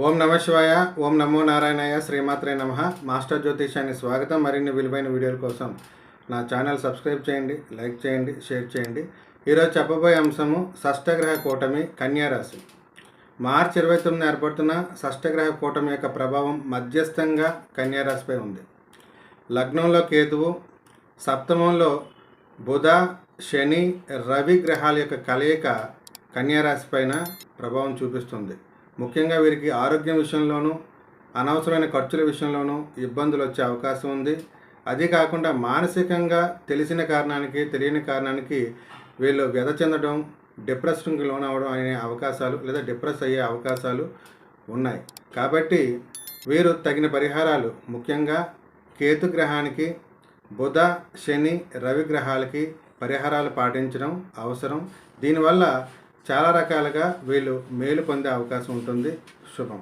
ఓం నమ శివాయ. ఓం నమో నారాయణయ్య. శ్రీమాత్రే నమః. మాస్టర్ జ్యోతిషానికి స్వాగతం. మరిన్ని విలువైన వీడియోల కోసం నా ఛానల్ సబ్స్క్రైబ్ చేయండి, లైక్ చేయండి, షేర్ చేయండి. ఈరోజు చెప్పబోయే అంశము షష్టగ్రహ కూటమి కన్యా రాశి. మార్చి 29 ఏర్పడుతున్న షష్టగ్రహ కూటమి యొక్క ప్రభావం మధ్యస్థంగా కన్యా రాశిపై ఉంది. లగ్నంలో కేతువు, సప్తమంలో బుధ, శని, రవి గ్రహాల యొక్క కలయిక కన్యా రాశి పైన ప్రభావం చూపిస్తుంది. ముఖ్యంగా వీరికి ఆరోగ్యం విషయంలోనూ, అనవసరమైన ఖర్చుల విషయంలోనూ ఇబ్బందులు వచ్చే అవకాశం ఉంది. అది కాకుండా మానసికంగా తెలిసిన కారణానికి, తెలియని కారణానికి వీళ్ళు వ్యధ చెందడం, డిప్రెషన్కి లోనవడం అనే అవకాశాలు, లేదా డిప్రెస్ అయ్యే అవకాశాలు ఉన్నాయి. కాబట్టి వీరు తగిన పరిహారాలు, ముఖ్యంగా కేతు గ్రహానికి, బుధ, శని, రవి గ్రహాలకి పరిహారాలు పాటించడం అవసరం. దీనివల్ల చాలా రకాలుగా వీళ్ళు మేలు పొందే అవకాశం ఉంటుంది. శుభం.